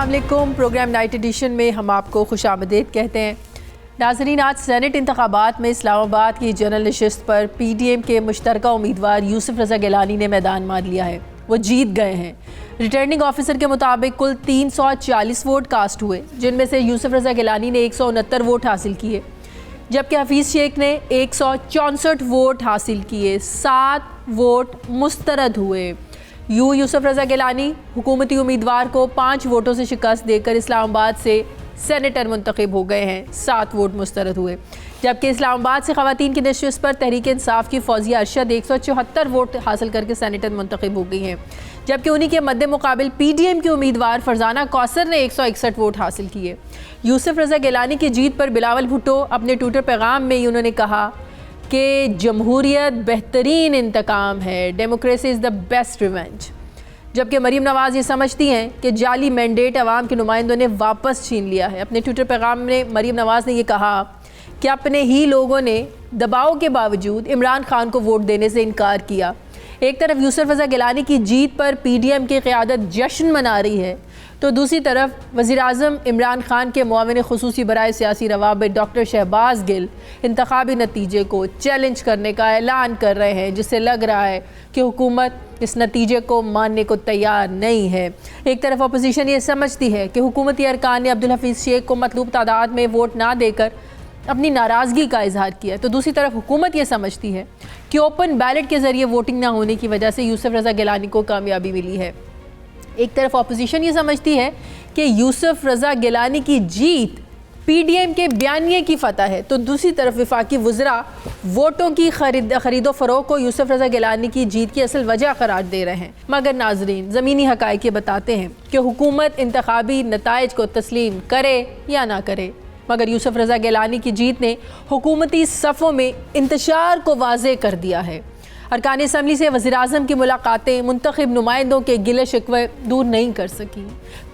अस्सलाम वालेकुम। Programme night addition में हम आपको खुशामदीद कहते हैं। नाज़रीन, आज सेनेट इंतखाबात में इस्लामाबाद की जनरल नशिस्त पर PDM के मुश्तरका उम्मीदवार यूसुफ रज़ा गिलानी ने मैदान मार लिया है। वो जीत गए हैं। रिटर्निंग ऑफिसर के मुताबिक कुल 340 वोट कास्ट हुए, जिनमें से यूसुफ रज़ा गिलानी ने 169 वोट हासिल किए, जबकि हफीज़ शेख ने 164 वोट हासिल किए। 7 वोट मुस्तरद हुए। यूसुफ रज़ा गिलानी हुकूमती उम्मीदवार को 5 वोटों से शिकस्त देकर इस्लामाबाद से सेनेटर मुंतखब हो गए हैं। 7 वोट मुस्तरद हुए, जबकि इस्लामाबाद से ख़वातीन की नशिस्त पर तहरीक इंसाफ की फौजिया अरशद 174 वोट हासिल करके सेनेटर मुंतखब हो गई हैं, जबकि उन्हीं के मद्दे मुकाबिल PDM की उम्मीदवार फरजाना कौसर ने 161 वोट हासिल किए। यूसुफ रज़ा गिलानी की जीत पर बिलावल भुट्टो अपने ट्विटर पैगाम में ही उन्होंने कहा कि जमहूरियत बेहतरीन इंतकाम है, democracy is the best revenge. जबकि मरीम नवाज़ ये समझती हैं कि जाली मैंडेट अवाम के नुमाइंदों ने वापस छीन लिया है। अपने ट्विटर पैगाम में मरीम नवाज़ ने यह कहा कि अपने ही लोगों ने दबाव के बावजूद इमरान खान को वोट देने से इनकार किया। एक तरफ यूसुफ रज़ा गिलानी की जीत पर PDM की क़यादत जश्न मना रही है, तो दूसरी तरफ वज़ीर-ए-आज़म इमरान खान के मुआविन ख़ुसूसी बराए सियासी रवाबित डॉक्टर शहबाज गिल इंतखाबी नतीजे को चैलेंज करने का ऐलान कर रहे हैं, जिससे लग रहा है कि हुकूमत इस नतीजे को मानने को तैयार नहीं है। एक तरफ अपोजिशन ये समझती है कि हुकूमती अरकान ने अब्दुल हफीज़ शेख को मतलूब तादाद में वोट ना देकर अपनी नाराज़गी का इजहार किया, तो दूसरी तरफ हुकूमत ये समझती है कि ओपन बैलेट के ज़रिए वोटिंग ना होने की वजह से यूसुफ रज़ा गिलानी को कामयाबी मिली है। एक तरफ अपोजिशन ये समझती है कि यूसुफ रज़ा गिलानी की जीत PDM के बयानिए की फ़तह है, तो दूसरी तरफ वफाकी वज़रा वोटों की खरीदो फरोख को यूसुफ रज़ा गिलानी की जीत की असल वजह करार दे रहे हैं। मगर नाजरीन, ज़मीनी हक़ाइक़ ये बताते हैं कि हुकूमत इंतखाबी नताइज को तस्लीम करे या ना करे, मगर यूसुफ रज़ा गिलानी की जीत ने हुकूमती सफ़ों में इंतशार को वाज़े कर दिया है। अरकान असम्बली से वज़ीर-ए-आज़म की मुलाकातें मुंतखब नुमाइंदों के गिले शिकवे दूर नहीं कर सकी।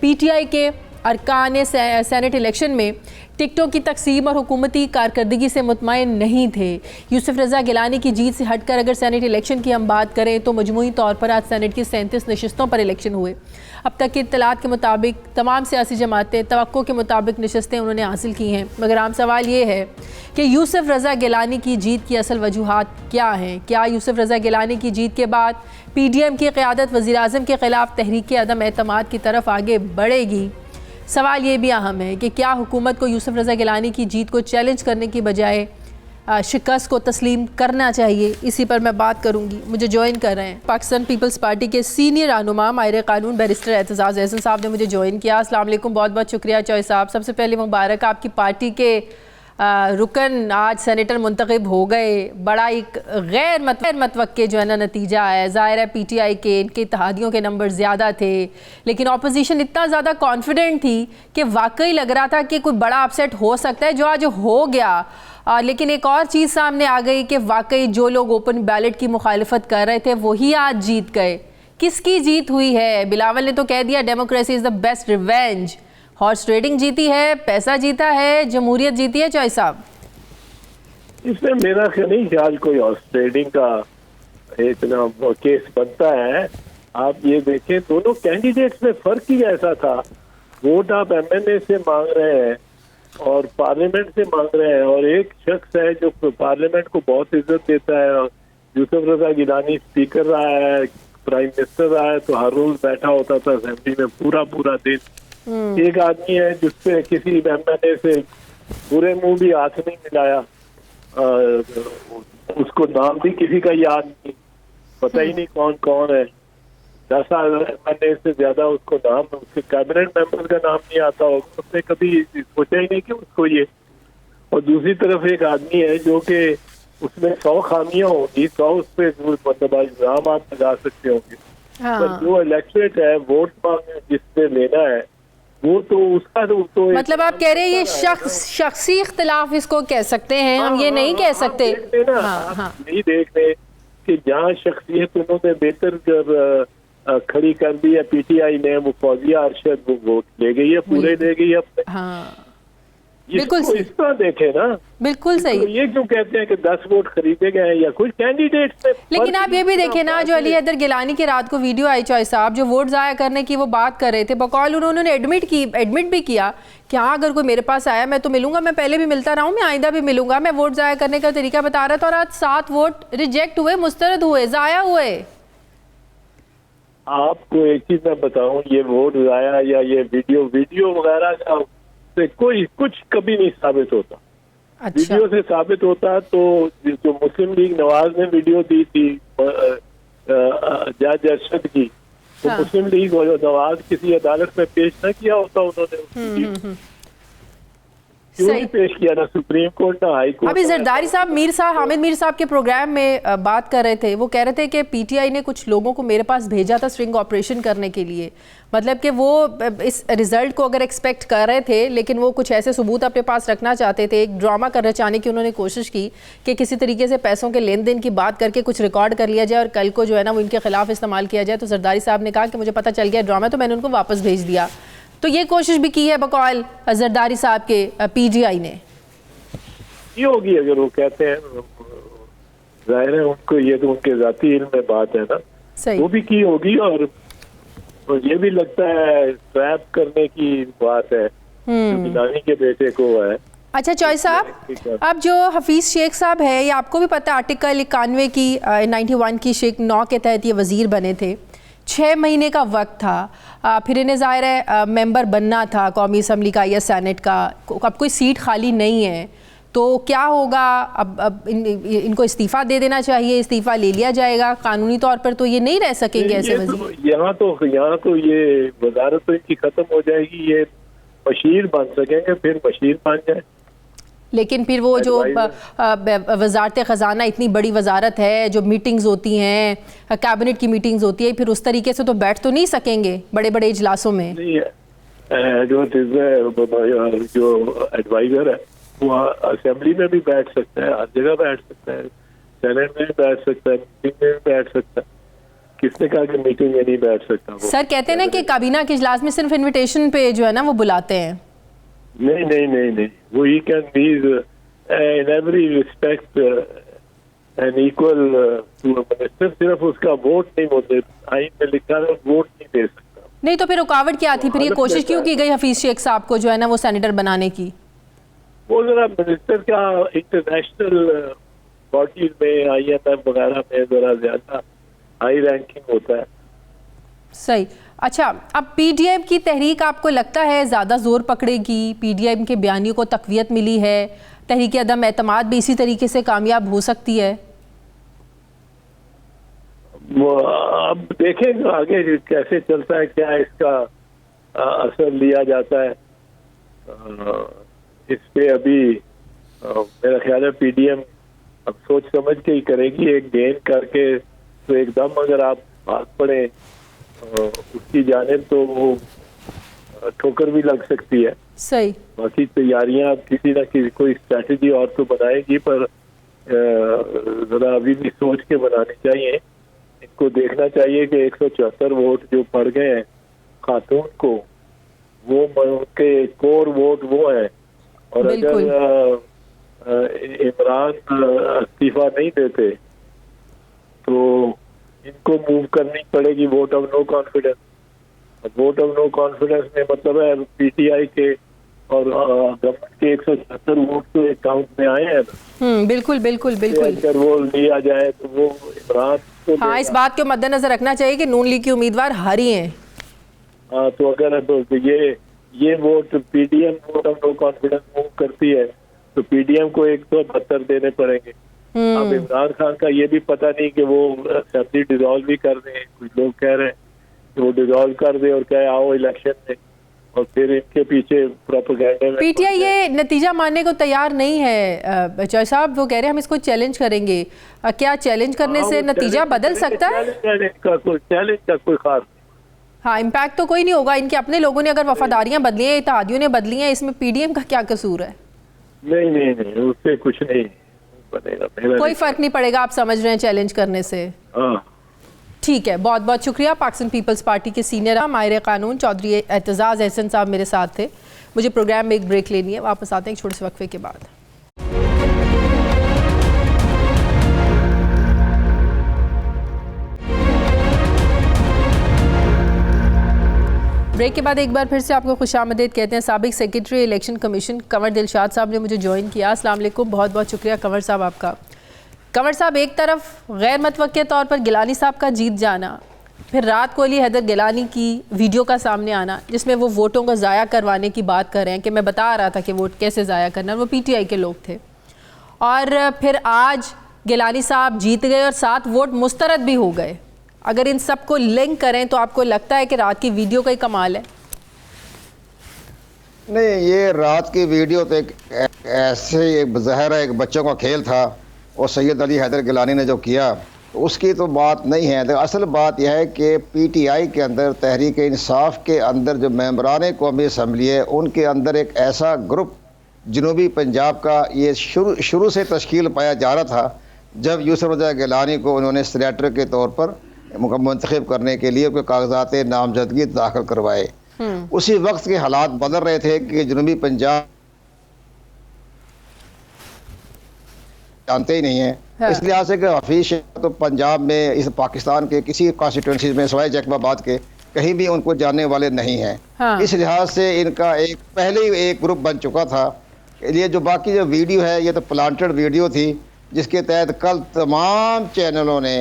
PTI के अरकान सेनेट इलेक्शन में टिकटों की तकसीम और हुकूमती कारकर्दगी से मुतमईन नहीं थे। यूसुफ रज़ा गिलानी की जीत से हटकर अगर सेनेट इलेक्शन की हम बात करें तो मजमूई तौर पर आज सेनेट की 37 नशिस्तों पर इलेक्शन हुए। अब तक की इत्तलात के मुताबिक तमाम सियासी जमातें तवक्को के मुताबिक नशिस्तें उन्होंने हासिल की हैं, मगर आम सवाल ये है कि यूसुफ रज़ा गिलानी की जीत की असल वजूहात क्या हैं? क्या यूसुफ रज़ा गिलानी की जीत के बाद PDM की क़यादत वज़ीर-ए-आज़म के ख़िलाफ़ तहरीक अदम एतमाद की तरफ आगे बढ़ेगी? सवाल ये भी अहम है कि क्या हुकूमत को यूसुफ रज़ा गिलानी की जीत को चैलेंज करने की बजाय शिकस्त को तस्लीम करना चाहिए? इसी पर मैं बात करूंगी। मुझे ज्वाइन कर रहे हैं पाकिस्तान पीपल्स पार्टी के सीनियर रहनुमा माहिर कानून बैरिस्टर एतजाज़ एहसन साहब ने मुझे ज्वाइन किया। अस्सलाम वालेकुम, बहुत बहुत शुक्रिया चौधरी साहब। सबसे पहले मुबारक, आपकी पार्टी के रुकन आज सेनेटर मुंतखब हो गए। बड़ा एक गैर मतवक्के जो है ना नतीजा है। ज़ाहिर है PTI के इनके इत्तेहादियों के नंबर ज़्यादा थे, लेकिन अपोजिशन इतना ज़्यादा कॉन्फिडेंट थी कि वाकई लग रहा था कि कोई बड़ा अपसेट हो सकता है, जो आज हो गया। लेकिन एक और चीज़ सामने आ गई कि वाकई जो लोग ओपन बैलेट की मुखालिफत कर रहे थे वही आज जीत गए। किसकी जीत हुई है? बिलावल ने तो कह दिया democracy is the best revenge. Horse trading जीती है, पैसा जीता है, जमहूरियत जीती है? चौधरी साहब, इसमें मेरा नहीं ख्याल कोई हॉर्स ट्रेडिंग का इतना केस बनता है। आप ये देखें, दोनों कैंडिडेट्स में फर्क ही ऐसा था। वोट आप MNA से मांग रहे हैं और पार्लियामेंट से मांग रहे हैं, और एक शख्स है जो पार्लियामेंट को बहुत इज्जत देता है। यूसुफ रज़ा गिलानी स्पीकर रहा है, प्राइम मिनिस्टर रहा है, तो हर रोज बैठा होता था असेंबली में पूरा दिन। एक आदमी है जिससे किसी MNA से पूरे मुंह भी हाथ नहीं मिलाया, उसको नाम भी किसी का याद नहीं, पता ही नहीं कौन कौन है। 10 MNA से ज्यादा उसको नाम, उसके कैबिनेट मेंबर का नाम नहीं आता होगा, उसने कभी सोचा ही नहीं कि उसको ये। और दूसरी तरफ एक आदमी है जो कि उसमें 100 खामियां होंगी, 100 उस पर मतलब इल्जाम आप लगा सकते होंगे। पर जो इलेक्ट्रेट है, वोट मांग जिसने लेना है वो तो उसका तो मतलब आप कह रहे हैं ये शख्सी इख्तिलाफ इसको कह सकते हैं, हम ये नहीं कह सकते। नहीं देख रहे कि जहाँ शख्सियत उन्होंने बेहतर कर खड़ी कर दी है PTI ने, वो फौजिया अरशद वो वोट ले गई है, पूरे ले गई है अपने। बिल्कुल इसको सही। इस तरह देखे ना। बिल्कुल तो सही। ये क्यों कहते हैं कि 10 वोट खरीदे गए हैं या कुछ कैंडिडेट्स में। लेकिन आप ये भी देखें ना, जो अली हैदर गिलानी की रात को वीडियो आई चॉइस साहब, जो वोट ज़ाया करने की वो बात कर रहे थे, बकौल उन्होंने एडमिट भी किया कि हाँ अगर कोई मेरे पास आया मैं तो मिलूंगा, मैं पहले भी मिलता रहा हूँ, मैं आइंदा भी मिलूंगा, मैं वोट ज़ाया करने का तरीका बता रहा था। और आज 7 वोट रिजेक्ट हुए, मुस्तरद हुए, ज़ाया हुए। आपको एक चीज मैं बताऊं, ये वोट जाया या ये वीडियो वगैरह का से कोई कुछ कभी नहीं साबित होता। अच्छा। वीडियो से साबित होता तो जो मुस्लिम लीग नवाज ने वीडियो दी थी जज अरशद की, तो हाँ। मुस्लिम लीग और नवाज किसी अदालत में पेश न किया होता उन्होंने। क्यों नहीं पेश किया, ना सुप्रीम कोर्ट ना हाई कोर्ट। अभी जरदारी साहब हामिद मीर साहब के प्रोग्राम में बात कर रहे थे, वो कह रहे थे कि पीटीआई ने कुछ लोगों को मेरे पास भेजा था स्ट्रिंग ऑपरेशन करने के लिए, मतलब कि वो इस रिजल्ट को अगर एक्सपेक्ट कर रहे थे लेकिन वो कुछ ऐसे सबूत अपने पास रखना चाहते थे। एक ड्रामा कर रचाने की उन्होंने कोशिश की कि किसी तरीके से पैसों के लेन देन की बात करके कुछ रिकॉर्ड कर लिया जाए और कल को जो है ना वो इनके खिलाफ इस्तेमाल किया जाए। तो जरदारी साहब ने कहा कि मुझे पता चल गया ड्रामा, तो मैंने उनको वापस भेज दिया। तो ये कोशिश भी की है बकौल जरदारी साहब के पीजीआई ने। ये होगी अगर वो कहते हैं, जाहिर है उनको ये तो उनके जाती इल्म में बात है ना, सही। वो भी की होगी। और ये भी लगता है ट्रैप करने की बात है जो गिलानी के बेटे को है। अच्छा चॉइस साहब, अब जो हफीज़ शेख साहब है, ये आपको भी पता है आर्टिकल 91 की 91 की शेख 9 के तहत ये वज़ीर बने थे। 6 महीने का वक्त था, फिर इन्हें ज़ाहिर है मेंबर बनना था कौमी असम्बली का या सेनेट का। अब कोई सीट खाली नहीं है तो क्या होगा? अब इनको इस्तीफ़ा दे देना चाहिए, इस्तीफ़ा ले लिया जाएगा? कानूनी तौर पर तो ये नहीं रह सकेंगे ऐसे वज़ीर। यहाँ तो ये वजारत तो इनकी ख़त्म हो जाएगी, ये मशीर बन सकेंगे, फिर मशीर बन जाए। लेकिन फिर वो जो वजारत ख़जाना इतनी बड़ी वजारत है, जो मीटिंग्स होती हैं, कैबिनेट की मीटिंग्स होती है, फिर उस तरीके से तो बैठ तो नहीं सकेंगे बड़े बड़े इजलासों में। नहीं, जो एडवाइजर है वो असेंबली में भी बैठ सकता है, हर जगह बैठ सकता है, सेनेट में भी बैठ सकता है, मीटिंग में भी बैठ सकता है। किसने कहा कि मीटिंग में नहीं बैठ सकता? सर कहते हैं ना कि काबीना के इजलास में सिर्फ इन्विटेशन पे जो है ना वो बुलाते हैं। नहीं नहीं नहीं नहीं, वो ही can be in every respect and equal to a minister, सिर्फ उसका वोट नहीं होते, आइन में लिखा है वोट नहीं दे सकता। नहीं तो फिर रुकावट क्या थी? फिर ये कोशिश क्यों की गई हफीज शेख साहब को जो है ना वो सेनेटर बनाने की? वो जरा मिनिस्टर का इंटरनेशनल बॉडीज में, IMF वगैरह में जरा ज्यादा हाई रैंकिंग होता है। सही। अच्छा, अब पीडीएम की तहरीक आपको लगता है ज़्यादा ज़ोर पकड़ेगी? पीडीएम के बयानियों को तक़वियत मिली है, तहरीक अदम एतमाद भी इसी तरीके से कामयाब हो सकती है? अब देखें आगे कैसे चलता है, क्या इसका असर लिया जाता है। इस पे अभी मेरा ख्याल है पीडीएम अब सोच समझ के ही करेगी। एक गेन करके तो एकदम अगर आप भाग पड़े उसकी जानिब तो वो ठोकर भी लग सकती है। सही। बाकी तैयारियां किसी ना किसी कोई स्ट्रैटेजी और तो बनाएगी, पर जरा अभी भी सोच के बनानी चाहिए। इनको देखना चाहिए कि 174 वोट जो पड़ गए हैं खातून को, वो उनके कोर वोट वो है। और अगर इमरान इस्तीफा नहीं देते तो इनको मूव करनी पड़ेगी vote of no confidence. Vote of no confidence में मतलब है पीटीआई के और गवर्नमेंट के 177 वोट तो अकाउंट में आए हैं। बिल्कुल बिल्कुल बिल्कुल। अगर वो लिया जाए तो वो इमरान को, हाँ, इस बात को मद्देनजर रखना चाहिए कि नून लीग की उम्मीदवार हारी हैं। हाँ, तो अगर ये vote PDM vote of no confidence move करती है तो पीडीएम को 172 देने पड़ेंगे। अब इमरान खान का ये भी पता नहीं कि वो असेंबली डिसॉल्व भी कर दें। कुछ लोग कह रहे हैं कि वो डिसॉल्व कर दे और कहे आओ इलेक्शन में, और फिर इनके पीछे प्रोपेगेंडा में। पीटीआई ये नतीजा मानने को तैयार नहीं है चौधरी साहब, वो कह रहे हैं हम इसको चैलेंज करेंगे। क्या चैलेंज करने से नतीजा बदल सकता है? चैलेंज का कोई खास, हाँ, इम्पैक्ट तो कोई नहीं होगा। इनके अपने लोगों ने अगर वफादारियां बदली हैं, इत्तेहादियों ने बदली हैं, इसमें पीडीएम का क्या कसूर है? नहीं नहीं नहीं, उससे कुछ नहीं बनेगा, कोई फर्क नहीं पड़ेगा आप समझ रहे हैं चैलेंज करने से? हाँ ठीक है, बहुत बहुत शुक्रिया। पाकिस्तान पीपल्स पार्टी के सीनियर माहिर कानून चौधरी एतजाज़ एहसन साहब मेरे साथ थे। मुझे प्रोग्राम में एक ब्रेक लेनी है, वापस आते हैं एक छोटे से वक्फे के बाद। ब्रेक के बाद एक बार फिर से आपको खुशामदीद कहते हैं। साबिक secretary election commission Kanwar Dilshad साहब ने मुझे ज्वाइन किया। अस्सलाम वालेकुम, बहुत बहुत शुक्रिया कंवर साहब आपका। कंवर साहब, एक तरफ गैर मुतवक्के तौर पर गिलानी साहब का जीत जाना, फिर रात को अली हैदर गिलानी की वीडियो का सामने आना जिसमें वो वोटों को ज़ाया करवाने की बात कर रहे हैं कि मैं बता रहा था कि वोट कैसे ज़ाया करना, वो PTI के लोग थे, और फिर आज गिलानी साहब जीत गए और 7 वोट मुस्तरद भी हो गए। अगर इन सब को लिंक करें तो आपको लगता है कि रात की वीडियो का ही कमाल है? नहीं, ये रात की वीडियो तो एक ऐसे एक ज़ाहिर एक बच्चों का खेल था, और सैयद अली हैदर गिलानी ने जो किया उसकी तो बात नहीं है। तो असल बात यह है कि PTI के अंदर, तहरीक इंसाफ के अंदर जो मेंबरान कौमी असम्बली है, उनके अंदर एक ऐसा ग्रुप जनूबी पंजाब का ये शुरू से तश्कील पाया जा रहा था जब यूसुफ रज़ा गिलानी को उन्होंने सेनेटर के तौर पर मुंतखब करने के लिए कोई कागजात नामजदगी दाखिल करवाए। उसी वक्त के हालात बदल रहे थे कि जनूबी पंजाब जानते ही नहीं है। हाँ। इस लिहाज से कि हफीज शेख तो पंजाब में, इस पाकिस्तान के किसी कॉन्स्टिट्यूंसी में सिवाय जैकबाबाद के कहीं भी उनको जानने वाले नहीं हैं। हाँ। इस लिहाज से इनका एक पहले ही एक ग्रुप बन चुका था। ये जो बाकी जो वीडियो है ये तो प्लांटेड वीडियो थी जिसके तहत कल तमाम चैनलों ने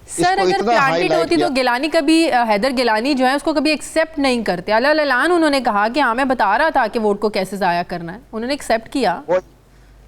सर अगर प्लांटेड होती तो गिलानी कभी, हैदर गिलानी जो है उसको कभी एक्सेप्ट नहीं करते। अलान उन्होंने कहा कि हाँ मैं बता रहा था कि वोट को कैसे ज़ाया करना है, उन्होंने एक्सेप्ट किया।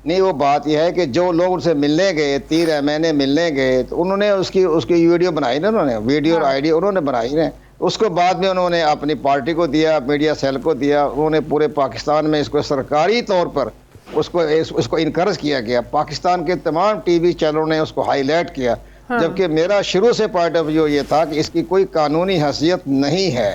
नहीं, वो बात यह है कि जो लोग उनसे मिलने गए, 3 महीने मिलने गए, तो उन्होंने उसकी वीडियो बनाई ना, उन्होंने वीडियो और आईडी उन्होंने बनाई ना। उसको बाद में उन्होंने अपनी पार्टी को दिया, मीडिया सेल को दिया। उन्होंने पूरे पाकिस्तान में इसको सरकारी तौर पर उसको इनकरेज किया गया। पाकिस्तान के तमाम TV चैनलों ने उसको हाईलाइट किया। हाँ। जबकि मेरा शुरू से पॉइंट ऑफ व्यू ये था कि इसकी कोई कानूनी हैसियत नहीं है।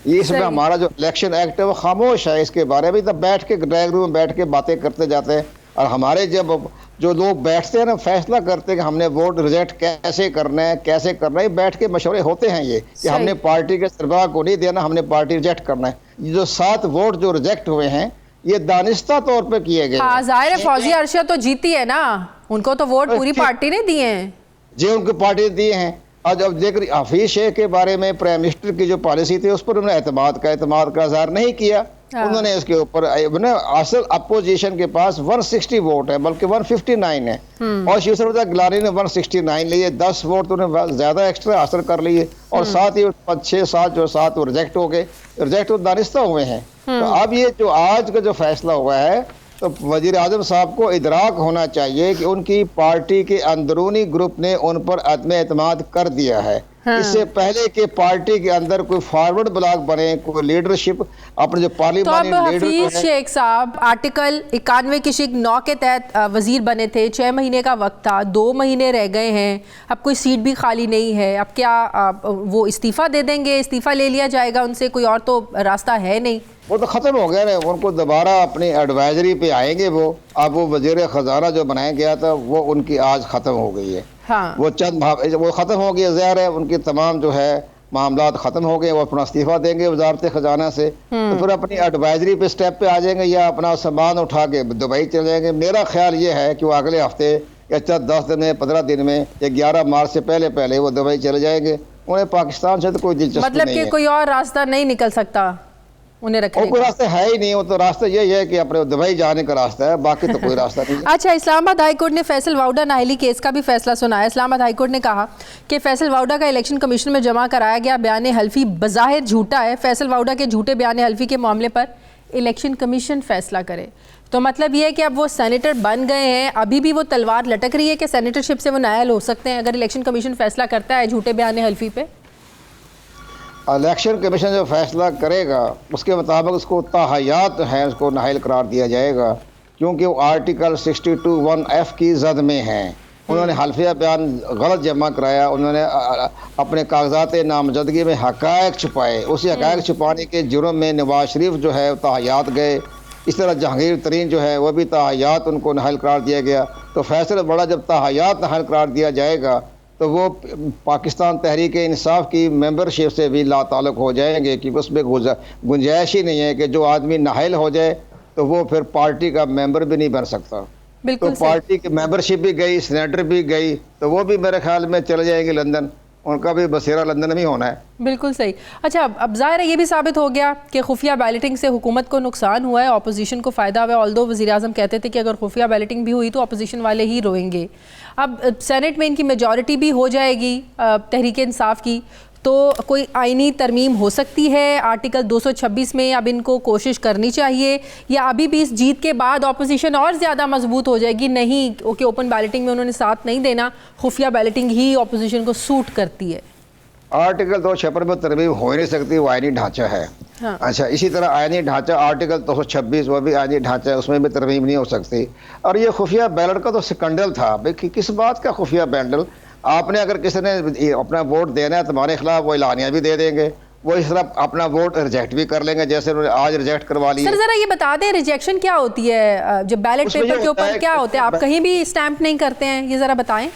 ये इसमें हमारा जो इलेक्शन एक्ट है वो खामोश है इसके बारे में। तो बैठ के ड्राइंग रूम में बैठ के बातें करते जाते हैं, और हमारे जब जो लोग बैठते हैं ना, फैसला करते हैं कि हमने वोट रिजेक्ट कैसे करना है, कैसे करना है, बैठ के मशवरे होते हैं ये कि हमने पार्टी के सरबराह को नहीं देना, हमने पार्टी रिजेक्ट करना है। ये जो 7 वोट जो रिजेक्ट हुए हैं ये दानिस्ता तौर पे किए गए। हाँ, जाहिर है फौजिया अरशद तो जीती है ना, उनको तो वोट पूरी पार्टी ने दिए हैं जी, उनकी पार्टी दिए हैं। और जब देख हफीज शेख के बारे में प्राइम मिनिस्टर की जो पॉलिसी थी उस पर उन्होंने एतमाद का इजहार नहीं किया। उन्होंने इसके ऊपर असल अपोजिशन के पास 160 वोट है, बल्कि 159 है, और यूसुफ रज़ा गिलानी ने 169 लिए। 10 वोट तो उन्होंने ज्यादा एक्स्ट्रा हासिल कर लिए, और साथ ही 6-7 वो रिजेक्ट हो गए, रिजेक्ट तो दानिस्ता हुए हैं। तो अब ये जो आज का जो फैसला हुआ है, तो वजीर आजम साहब को इदराक होना चाहिए कि उनकी पार्टी के अंदरूनी ग्रुप ने उन पर अदम एतमाद कर दिया है। हाँ। इससे पहले कि पार्टी के अंदर कोई फॉरवर्ड ब्लॉक बने, कोई लीडरशिप अपने जो पार्लियामेंट तो अब हफीज शेख साहब आर्टिकल 91 की शिक 9 के तहत वजीर बने थे, 6 महीने का वक्त था, 2 महीने रह गए हैं, अब कोई सीट भी खाली नहीं है। अब क्या वो इस्तीफा दे देंगे, इस्तीफा ले लिया जाएगा उनसे, कोई और तो रास्ता है नहीं? वो तो ख़त्म हो गया ना, उनको दोबारा अपनी एडवाइजरी पे आएंगे वो। अब वो वजीर ख़जाना जो बनाया गया था वो उनकी आज ख़त्म हो गई है। हाँ। वो वो ख़त्म हो गया, ज़ाहिर है उनकी तमाम जो है मामलात ख़त्म हो गए। वो अपना इस्तीफ़ा देंगे वजारत ख़जाना से, तो फिर अपनी एडवाइजरी पे स्टेप पे आ जाएंगे, या अपना सामान उठा के दुबई चले जाएंगे। मेरा ख्याल ये है कि वो अगले हफ्ते या 10 दिन में, 15 दिन में, या 11 मार्च से पहले वो दुबई चले जाएंगे। उन्हें पाकिस्तान से तो कोई दिलचस्पी मतलब नहीं है। कि कोई और रास्ता नहीं निकल सकता उन्हें रखने का? कोई रास्ता है ही नहीं। वो तो रास्ता यही है कि अपने दुबई जाने का रास्ता है, बाकी तो कोई रास्ता नहीं है। अच्छा, इस्लामाबाद हाई कोर्ट ने फैसल वाउडा नाहली केस का भी फैसला सुनाया। इस्लामाबाद हाई कोर्ट ने कहा कि फैसल वाउडा का इलेक्शन कमीशन में जमा कराया गया बयान हल्फी बज़ाहिर झूठा है। फैसल वाउडा के झूठे बयान हल्फी के मामले पर इलेक्शन कमीशन फैसला करे। तो मतलब ये है कि अब वो सेनेटर बन गए हैं, अभी भी वो तलवार लटक रही है कि सेनेटरशिप से वो नायल हो सकते हैं अगर इलेक्शन कमीशन फैसला करता है झूठे बयान हल्फी पे? इलेक्शन कमीशन जो फैसला करेगा उसके मुताबिक उसको ताहयात है, उसको नाहिल करार दिया जाएगा, क्योंकि वो आर्टिकल 62(1)(f) की जद में हैं। उन्होंने हल्फिया बयान गलत जमा कराया, उन्होंने अपने कागजात नामजदगी में हक़ाइक़ छुपाए, उसी हक़ाइक़ छुपाने के जुर्म में नवाज शरीफ जो है ताहयात गए। इस तरह जहांगीर तरीन जो है वह भी ताहयात उनको नाहिल करार दिया गया। तो फैसल बड़ा जब ताहयात नाहिल करार दिया जाएगा तो वो पाकिस्तान तहरीक इंसाफ की मेंबरशिप से भी लाताल्लुक़ हो जाएंगे, कि उसमें गुंजाइश ही नहीं है कि जो आदमी नाहल हो जाए तो वो फिर पार्टी का मेंबर भी नहीं बन सकता। तो पार्टी की मेंबरशिप भी गई, सेनेटर भी गई, तो वो भी मेरे ख्याल में चले जाएंगे लंदन, उनका भी बसेरा लंदन में होना है। बिल्कुल सही। अच्छा, अब ज़ाहिर है ये भी साबित हो गया कि खुफिया बैलेटिंग से हुकूमत को नुकसान हुआ है, अपोजिशन को फ़ायदा हुआ है। ऑल्दो वज़ीर-ए-आज़म कहते थे कि अगर खुफिया बैलेटिंग भी हुई तो अपोजिशन वाले ही रोएंगे। अब सेनेट में इनकी मेजॉरिटी भी हो जाएगी तहरीक इंसाफ की, तो कोई आईनी तरमीम हो सकती है आर्टिकल 226 में। अब इनको कोशिश करनी चाहिए, या अभी भी इस जीत के बाद अपोजिशन और ज़्यादा मजबूत हो जाएगी? नहीं, ओके, ओपन बैलेटिंग में उन्होंने साथ नहीं देना, खुफिया बैलेटिंग ही अपोजिशन को सूट करती है। आर्टिकल 256 में तरमीम हो ही नहीं सकती, वो आईनी ढांचा है। हाँ। अच्छा, इसी तरह आईनी ढांचा आर्टिकल 226 वो भी आईनी ढांचा है, उसमें भी तरमीम नहीं हो सकती। और ये खुफिया बैलेट का तो स्कैंडल था भाई, किस बात का खुफिया बैलेट? आपने अगर किसी ने अपना वोट देना है तुम्हारे खिलाफ, वो एलानिया भी दे देंगे, वो इस तरह अपना वोट रिजेक्ट भी कर लेंगे, जैसे उन्होंने आज रिजेक्ट करवा लिया। सर जरा ये बता दें, रिजेक्शन क्या होती है? जब बैलेट पेपर के ऊपर क्या होता है, आप कहीं भी स्टैंप नहीं करते हैं, ये जरा बताएं।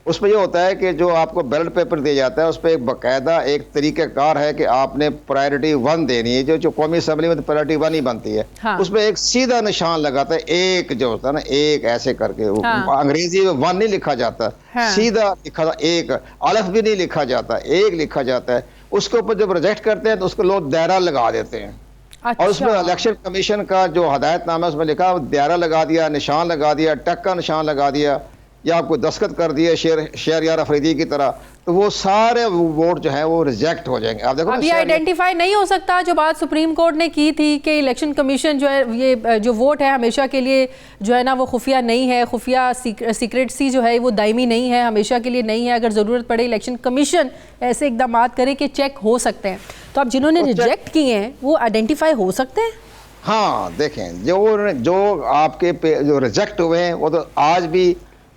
उसमें यह होता है कि जो आपको बैलेट पेपर दिया जाता है उस पर एक बाकायदा एक तरीक़ाकार है कि आपने प्रायोरिटी 1 देनी है, जो कौमी असम्बली में प्रायोरिटी 1 ही बनती है। हाँ। उसमें एक सीधा निशान लगाता है, एक जो होता है ना, एक ऐसे करके। हाँ। अंग्रेजी में 1 नहीं लिखा जाता। हाँ। सीधा लिखा था, एक अलफ भी नहीं लिखा जाता, एक लिखा जाता है। उसके ऊपर जब रिजेक्ट करते हैं तो उसको लोग दायरा लगा देते हैं। अच्छा। और उसमें इलेक्शन कमीशन का जो हदायतनामा उसमें लिखा, दायरा लगा दिया, निशान लगा दिया, टक का निशान लगा दिया, या आपको दस्तखत कर दिए शहरयार अफरीदी की तरह, तो वो सारे वोट जो है वो रिजेक्ट हो जाएंगे। आप देखो, अभी आइडेंटिफाई नहीं हो सकता, जो बात सुप्रीम कोर्ट ने की थी कि इलेक्शन कमीशन जो है, ये जो वोट है हमेशा के लिए जो है ना वो खुफिया नहीं है, खुफिया सीक्रेटसी जो है वो दायमी नहीं है, हमेशा के लिए नहीं है। अगर ज़रूरत पड़े इलेक्शन कमीशन ऐसे इकदाम करे कि चेक हो सकते हैं। तो अब जिन्होंने रिजेक्ट किए हैं वो आइडेंटिफाई हो सकते हैं। हाँ, देखें, जो आपके जो रिजेक्ट हुए हैं वो तो आज भी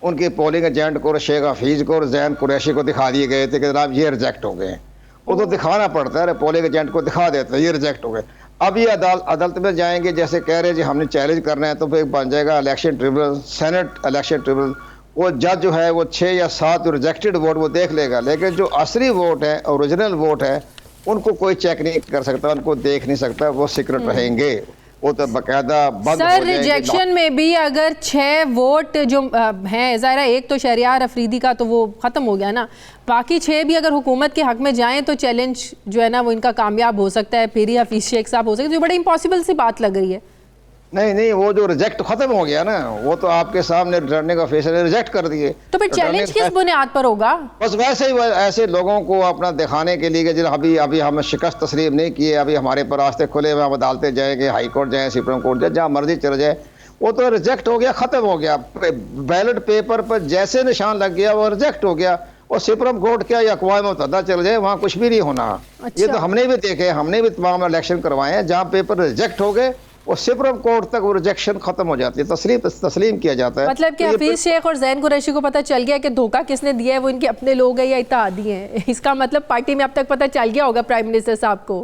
उनके पोलिंग एजेंट को, शेख हफीज़ को और जैन कुरैशी को दिखा दिए गए थे कि जनाब ये रिजेक्ट हो गए हैं। वो तो दिखाना पड़ता है, पोलिंग एजेंट को दिखा देते हैं ये रिजेक्ट हो गए। अब ये अदालत में जाएंगे, जैसे कह रहे हैं जी हमने चैलेंज करना है, तो फिर बन जाएगा election tribunal, senate election tribunal. वो जज जो है वो 6 या 7 रिजेक्टेड वोट वो देख लेगा, लेकिन जो असली वोट है, ओरिजिनल वोट है, उनको कोई चेक नहीं कर सकता, उनको देख नहीं सकता, वो सीक्रेट रहेंगे, वो तो बकायदा बंद। सर रिजेक्शन में भी अगर 6 वोट जो हैं, ज़ाहिर एक तो शहरयार अफरीदी का तो वो ख़त्म हो गया ना, बाकी 6 भी अगर हुकूमत के हक में जाएं तो चैलेंज जो है ना वो इनका कामयाब हो सकता है, फिर ही हफीज़ शेख साहब हो सकते हैं, जो बड़ी इम्पॉसिबल सी बात लग रही है। नहीं, वो जो रिजेक्ट खत्म हो गया ना, वो तो आपके सामने रिटर्निंग ऑफिसर ने रिजेक्ट कर दिए। तो फिर चैलेंज किस बुनियाद पर होगा? बस वैसे ही ऐसे लोगों को अपना दिखाने के लिए कि अभी हम शिकस्त तस्लीम नहीं किए, अभी हमारे पर रास्ते खुले हुए, हम अदालतें जाएंगे, हाई कोर्ट जाए, सुप्रीम कोर्ट जाए, जहाँ मर्जी चले जाए, वो तो रिजेक्ट हो गया, खत्म हो गया। बैलेट पेपर पर जैसे निशान लग गया वो रिजेक्ट हो गया, और सुप्रीम कोर्ट क्या या अक़वाम मुत्तहिदा चल जाए, वहाँ कुछ भी नहीं होना। अच्छा। ये तो हमने भी देखे, हमने भी तमाम इलेक्शन करवाए हैं जहाँ पेपर रिजेक्ट हो गए और सुप्रीम कोर्ट तक वो रिजेक्शन खत्म हो जाती है, तस्लीम किया जाता है। मतलब कि हफीज शेख और जैन कुरैशी को पता चल गया कि धोखा किसने दिया है, वो इनके अपने लोग हैं या इत्तेहादी हैं। इसका मतलब पार्टी में अब तक पता चल गया होगा प्राइम मिनिस्टर साहब को।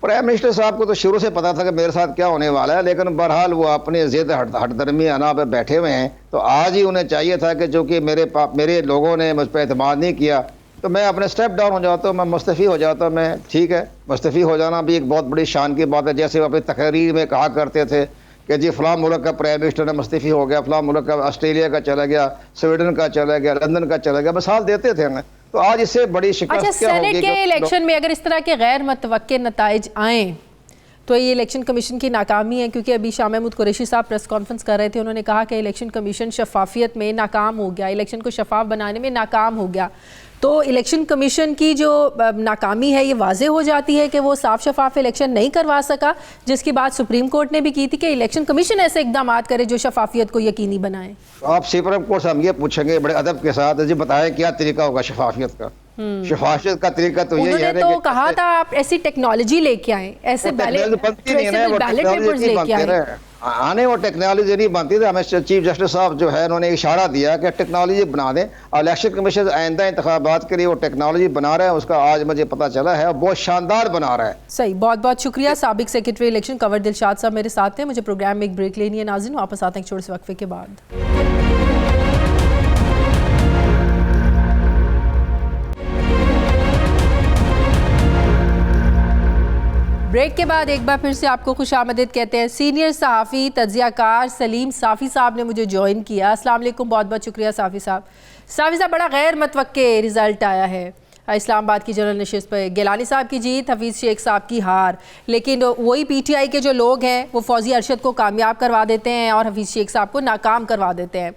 प्राइम मिनिस्टर साहब को तो शुरू से पता था कि मेरे साथ क्या होने वाला है, लेकिन बहरहाल वो अपने ज़िद हटदर्मी अना पे बैठे हुए हैं। तो आज ही उन्हें चाहिए था कि जो कि मेरे लोगों ने मुझ पर एतमाद नहीं किया, तो मैं अपने स्टेप डाउन हो जाता हूँ, मैं मुस्तफ़ी हो जाता हूँ। मैं ठीक है, मुस्तफ़ी हो जाना भी एक बहुत बड़ी शान की बात है। जैसे वो अपनी तकरीर में कहा करते थे कि जी फ़लाँ मुल्क का प्राइम मिनिस्टर ने मुस्तफ़ी हो गया, फ़लाँ मुल्क का ऑस्ट्रेलिया का चला गया, स्वीडन का चला गया, लंदन का चला गया, मिसाल देते थे हमें। तो आज इससे बड़ी शिकस्त अच्छा, सेनेट के इलेक्शन में अगर इस तरह के गैर मुतवक्के नताइज आएँ तो ये इलेक्शन कमीशन की नाकामी है, क्योंकि अभी शाह महमूद कुरैशी साहब प्रेस कॉन्फ्रेंस कर रहे थे, उन्होंने कहा कि इलेक्शन कमीशन शफाफियत में नाकाम हो गया, इलेक्शन को शफाफ बनाने में नाकाम हो गया। तो इलेक्शन कमीशन की जो नाकामी है ये वाजे हो जाती है कि वो साफ शफाफ इलेक्शन नहीं करवा सका, जिसकी बात सुप्रीम कोर्ट ने भी की थी कि इलेक्शन कमीशन ऐसे इकदाम करे जो शफाफियत को यकीनी बनाए। आप सुप्रीम कोर्ट से हम ये पूछेंगे बड़े अदब के साथ, जी बताएं क्या तरीका होगा शफाफियत का? शफाफियत का तरीका तो यही है तो कहा था आप ऐसी टेक्नोलॉजी लेके आए, ऐसे बैलेट पेपर्स लेके आए। आने वो टेक्नोलॉजी नहीं बनती थी। हमें चीफ जस्टिस साहब जो है उन्होंने इशारा दिया कि टेक्नोलॉजी बना दें, और इलेक्शन कमीशन आइंदा इंतखाबात के लिए वो टेक्नोलॉजी बना रहा है, उसका आज मुझे पता चला है, और बहुत शानदार बना रहा है। सही, बहुत बहुत शुक्रिया। साबिक सेक्रेटरी इलेक्शन कंवर दिलशाद साहब मेरे साथ थे। मुझे प्रोग्राम में एक ब्रेक लेनी है नाज़रीन, वापस आते हैं एक छोटे से वक्फे के बाद। ब्रेक के बाद एक बार फिर से आपको खुशामदीद कहते हैं। सीनियर सहाफ़ी तज्ज़ियाकार सलीम साफ़ी साहब ने मुझे ज्वाइन किया। अस्सलाम वालेकुम, बहुत बहुत शुक्रिया साफ़ी साहब। साफ़ी साहब, बड़ा गैर मतवक्के रिज़ल्ट आया है इस्लामाबाद की जनरल नशिस्त पर। गिलानी साहब की जीत, हफीज़ शेख साहब की हार, लेकिन वही PTI के जो लोग हैं वो फौजी अरशद को कामयाब करवा देते हैं और हफीज़ शेख साहब को नाकाम करवा देते हैं।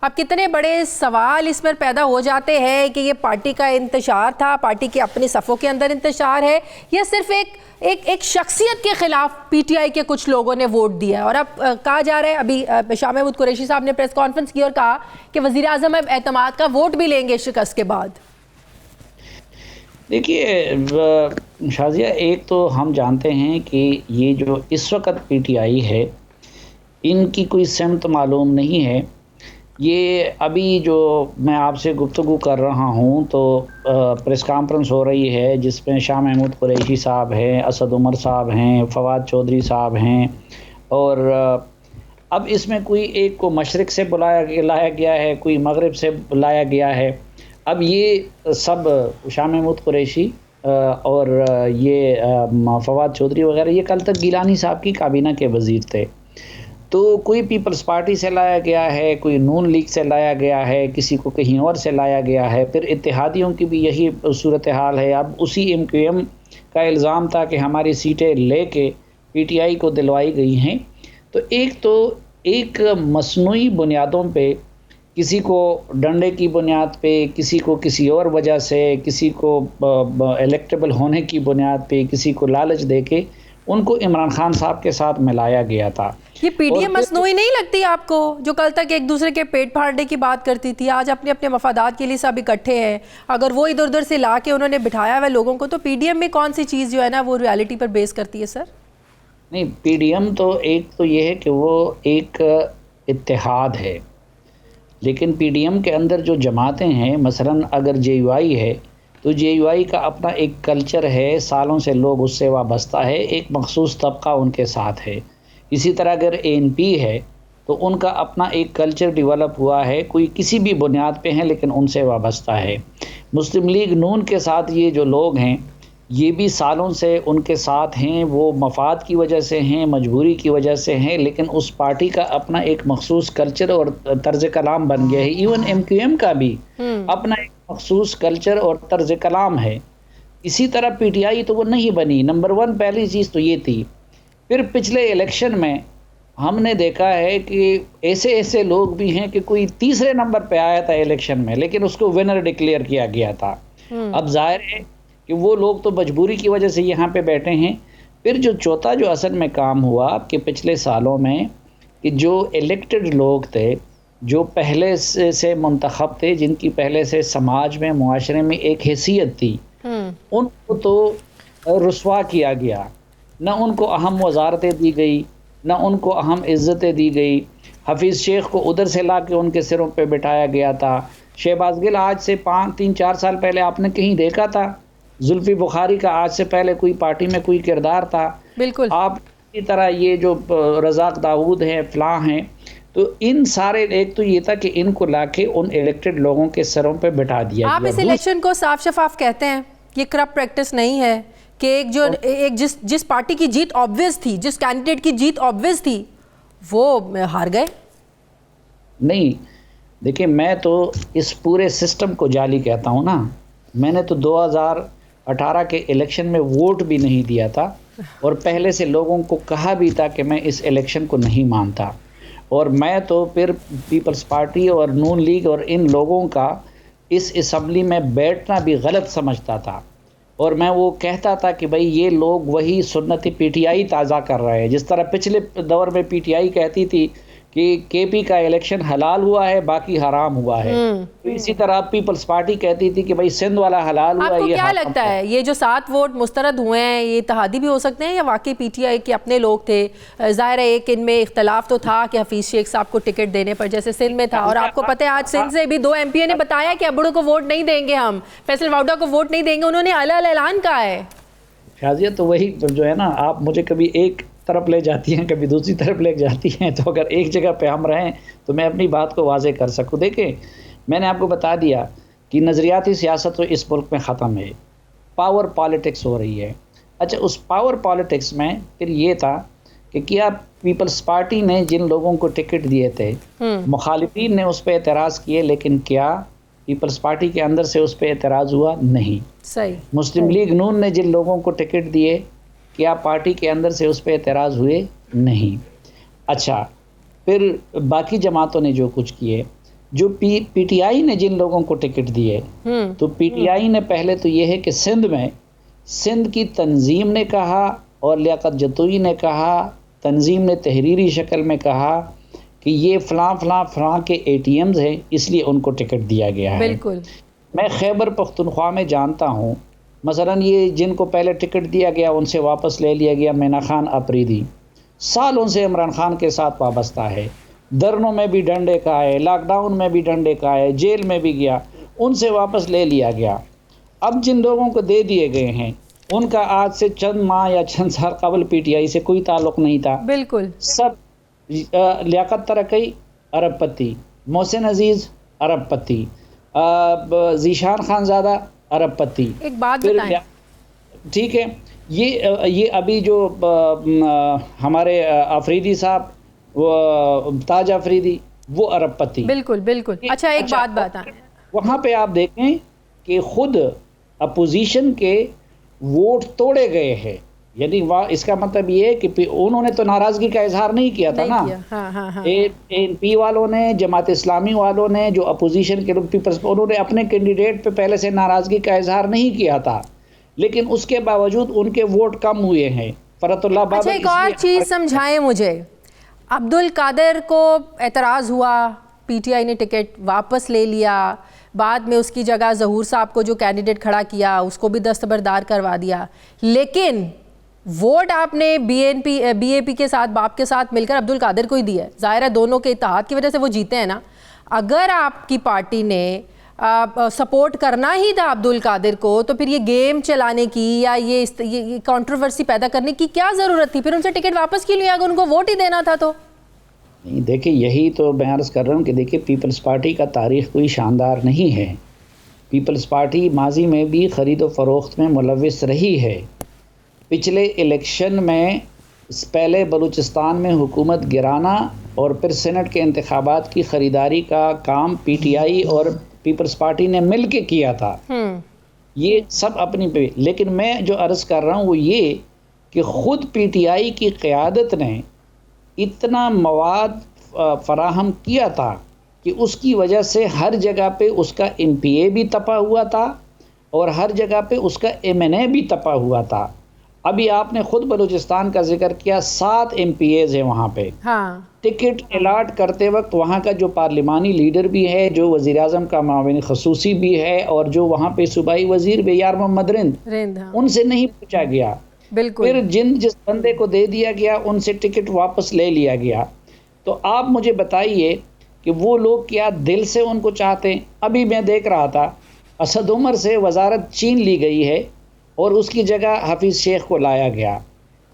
अब कितने बड़े सवाल इस पर पैदा हो जाते हैं कि ये पार्टी का इंतशार था, पार्टी के अपने सफ़ों के अंदर इंतशार है, या सिर्फ एक शख्सियत के ख़िलाफ़ PTI के कुछ लोगों ने वोट दिया। और अब कहा जा रहा है, अभी शाह महमूद कुरैशी साहब ने प्रेस कॉन्फ्रेंस की और कहा कि वज़ीर आज़म अब एतमाद का वोट भी लेंगे शिकस्त के बाद। देखिए शाजिया, एक तो हम जानते हैं कि ये जो इस वक्त PTI है इनकी कोई सिमत मालूम नहीं है। ये अभी जो मैं आपसे गुफ्तगू कर रहा हूँ तो प्रेस कॉन्फ्रेंस हो रही है जिसमें शाह महमूद कुरैशी साहब हैं, असद उमर साहब हैं, फवाद चौधरी साहब हैं, और अब इसमें कोई एक को मशरिक़ से लाया गया है, कोई मगरिब से लाया गया है। अब ये सब शाह महमूद कुरैशी और ये फवाद चौधरी वगैरह ये कल तक गिलानी साहब की काबीना के वज़ीर थे। तो कोई पीपल्स पार्टी से लाया गया है, कोई नून लीग से लाया गया है, किसी को कहीं और से लाया गया है, फिर इत्तेहादियों की भी यही सूरत हाल है। अब उसी MQM का इल्ज़ाम था कि हमारी सीटें लेके PTI को दिलवाई गई हैं। तो एक मसनूई बुनियादों पे, किसी को डंडे की बुनियाद पे, किसी को किसी और वजह से, किसी को इलेक्टेबल होने की बुनियाद पे, किसी को लालच देके उनको इमरान खान साहब के साथ मिलाया गया था। ये PDM मसनूई नहीं लगती आपको, जो कल तक एक दूसरे के पेट फाड़ने की बात करती थी, आज अपने अपने मफादात के लिए सब इकट्ठे हैं। अगर वो इधर उधर से ला के उन्होंने बिठाया हुआ लोगों को, तो PDM में कौन सी चीज़ जो है ना वो रियलिटी पर बेस करती है सर? नहीं, PDM तो एक तो ये है कि वो एक इत्तेहाद है, लेकिन PDM के अंदर जो जमातें हैं, मसलन अगर JUI है तो JUI का अपना एक कल्चर है, सालों से लोग उससे वाबस्ता है, एक मखसूस तबका उनके साथ है। इसी तरह अगर ANP है तो उनका अपना एक कल्चर डेवलप हुआ है, कोई किसी भी बुनियाद पे हैं लेकिन उनसे वाबस्ता है। मुस्लिम लीग नून के साथ ये जो लोग हैं ये भी सालों से उनके साथ हैं, वो मफाद की वजह से हैं, मजबूरी की वजह से हैं, लेकिन उस पार्टी का अपना एक मखसूस कल्चर और तर्ज कलाम बन गया है। इवन MQM का भी अपना एक मखसूस कल्चर और तर्ज कलाम है। इसी तरह PTI तो वो नहीं बनी। नंबर 1 पहली चीज़ तो ये थी। फिर पिछले इलेक्शन में हमने देखा है कि ऐसे लोग भी हैं कि कोई तीसरे नंबर पे आया था इलेक्शन में, लेकिन उसको विनर डिक्लेयर किया गया था। अब जाहिर है कि वो लोग तो मजबूरी की वजह से यहाँ पे बैठे हैं। फिर जो चौथा जो असल में काम हुआ कि पिछले सालों में कि जो इलेक्टेड लोग थे, जो पहले से मुंतखब थे, जिनकी पहले से समाज में, मुआशरे में एक हैसियत थी, उनको तो रुस्वा किया गया। न उनको अहम वजारतें दी गई, न उनको अहम इज़्ज़तें दी गई। हफीज़ शेख को उधर से ला के उनके सिरों पे बिठाया गया था। शहबाज गिल आज से 3-4 साल पहले आपने कहीं देखा था? जुल्फ़ी बुखारी का आज से पहले कोई पार्टी में कोई किरदार था? बिल्कुल। आप इसी तरह ये जो रज़ाक दाऊद हैं, फ़लाँ हैं, तो इन सारे, एक तो ये था कि इनको लाके उन इलेक्टेड लोगों के सिरों पे बिठा दिया। आप इस इलेक्शन को साफ शफाफ कहते हैं, ये करप्ट प्रैक्टिस नहीं है कि जिस पार्टी की जीत ऑब्वियस थी, जिस कैंडिडेट की जीत ऑब्वियस थी, वो हार गए? नहीं, देखिए, मैं तो इस पूरे सिस्टम को जाली कहता हूँ ना। मैंने तो 2018 के इलेक्शन में वोट भी नहीं दिया था और पहले से लोगों को कहा भी था कि मैं इस इलेक्शन को नहीं मानता। और मैं तो फिर पीपल्स पार्टी और नून लीग और इन लोगों का इस असम्बली में बैठना भी गलत समझता था। और मैं वो कहता था कि भाई ये लोग वही सुन्नती PTI ताज़ा कर रहे हैं, जिस तरह पिछले दौर में PTI कहती थी कि KP का इलेक्शन हलाल हुआ है, बाकी हराम हुआ है। तो इसी तरह पीपल्स पार्टी कहती थी कि भाई सिंध वाला हलाल हुआ है। आपको क्या लगता है, ये जो 7 वोट मुस्तरद हुए हैं, ये इत्तेहादी भी हो सकते हैं या वाकई PTI के अपने लोग थे? ज़ाहिर है एक इनमें इख्तलाफ तो था कि हफीज़ शेख साहब को टिकट देने पर, जैसे सिंध में था। और आपको पता है आज सिंध से भी 2 MP ने बताया कि अबड़ू को वोट नहीं देंगे, हम फैसल वाउडा को वोट नहीं देंगे। उन्होंने अलग ऐलान कहा है। शाजिया, तो वही जो है ना, आप मुझे कभी एक तरफ ले जाती हैं, कभी दूसरी तरफ ले जाती हैं, तो अगर एक जगह पे हम रहें तो मैं अपनी बात को वाज़े कर सकूं। देखिए, मैंने आपको बता दिया कि नज़रियाती सियासत तो इस मुल्क में ख़त्म है, पावर पॉलिटिक्स हो रही है। अच्छा, उस पावर पॉलिटिक्स में फिर ये था कि क्या पीपल्स पार्टी ने जिन लोगों को टिकट दिए थे, मुखालिफिन ने उस पर एतराज़ किए, लेकिन क्या पीपल्स पार्टी के अंदर से उस पर एतराज़ हुआ? नहीं। सही। मुस्लिम लीग नून ने जिन लोगों को टिकट दिए, क्या पार्टी के अंदर से उस पर एतराज़ हुए? नहीं। अच्छा, फिर बाकी जमातों ने जो कुछ किए, जो पीटीआई ने जिन लोगों को टिकट दिए, तो पीटीआई ने पहले तो ये है कि सिंध की तंजीम ने कहा और लियाकत जतोई ने कहा, तंजीम ने तहरीरी शक्ल में कहा कि ये फ़लाँ के ATMs हैं, इसलिए उनको टिकट दिया गया है। बिल्कुल। मैं खैबर पख्तूनख्वा में जानता हूँ, मसलन ये जिनको पहले टिकट दिया गया उनसे वापस ले लिया गया। मैना खान अफरीदी सालों से इमरान खान के साथ वाबस्ता है, धरनों में भी डंडे का है, लॉकडाउन में भी डंडे का है, जेल में भी गया, उनसे वापस ले लिया गया। अब जिन लोगों को दे दिए गए हैं, उनका आज से चंद माह या चंद साल कबल पीटीआई से कोई ताल्लुक़ नहीं था। बिल्कुल। सब लियाकत तरक़ई अरबपति, मोहसिन अजीज़ अरबपति, ज़ीशान खानज़ादा अरबपति। एक बात बताएं, ठीक है, ये अभी जो हमारे अफरीदी साहब, वो ताज अफरीदी, वो अरबपति। बिल्कुल बिल्कुल। अच्छा, एक बात बताएं, वहाँ पे आप देखें कि खुद अपोजिशन के वोट तोड़े गए हैं, यानी इसका मतलब ये है कि उन्होंने तो नाराज़गी का इजहार नहीं किया था ना। हाँ। ANP वालों ने, जमात इस्लामी वालों ने, जो अपोजिशन के लोग पीपल्स, उन्होंने अपने कैंडिडेट पे पहले से नाराज़गी का इजहार नहीं किया था, लेकिन उसके बावजूद उनके वोट कम हुए हैं। फरतुल्लाह बाबर। अच्छा, एक और चीज़ समझाएं मुझे, अब्दुल कादिर को एतराज़ हुआ, पीटीआई ने टिकट वापस ले लिया, बाद में उसकी जगह ज़हूर साहब को जो कैंडिडेट खड़ा किया उसको भी दस्तबरदार करवा दिया, लेकिन वोट आपने BAP के साथ, बाप के साथ मिलकर अब्दुल कादिर को ही दिया है। ज़ाहिर है दोनों के इत्तेहाद की वजह से वो जीते हैं ना। अगर आपकी पार्टी ने सपोर्ट करना ही था अब्दुल कादिर को, तो फिर ये गेम चलाने की या ये कंट्रोवर्सी पैदा करने की क्या ज़रूरत थी? फिर उनसे टिकट वापस क्यों लिया अगर उनको वोट ही देना था तो? नहीं, देखिए, यही तो मैं अर्ज़ कर रहा हूँ कि देखिए, पीपल्स पार्टी का तारीख़ कोई शानदार नहीं है। पीपल्स पार्टी माजी में भी ख़रीद व फ़रोख्त में मुलव्विस रही है। पिछले इलेक्शन में पहले बलूचिस्तान में हुकूमत गिराना और फिर सेनेट के इंतखाबात की ख़रीदारी का काम पीटीआई और पीपल्स पार्टी ने मिल के किया था। ये सब अपनी पे। लेकिन मैं जो अर्ज़ कर रहा हूँ वो ये कि ख़ुद पीटीआई की क़यादत ने इतना मवाद फराहम किया था कि उसकी वजह से हर जगह पे उसका MPA भी तपा हुआ था और हर जगह पे उसका MNA भी तपा हुआ था। अभी आपने खुद बलूचिस्तान का जिक्र किया, 7 MPAs हैं वहाँ पे। हाँ। टिकट अलाट करते वक्त वहाँ का जो पार्लिमानी लीडर भी है, जो वज़ीर आज़म का माविन खसूसी भी है और जो वहाँ पे सूबाई वज़ीर भी यार मोहम्मद रिंद, उनसे नहीं पूछा गया। बिल्कुल। फिर जिस बंदे को दे दिया गया उनसे टिकट वापस ले लिया गया। तो आप मुझे बताइए कि वो लोग क्या दिल से उनको चाहते हैं? अभी मैं देख रहा था असद उमर से वजारत छीन ली गई है और उसकी जगह हफीज़ शेख को लाया गया।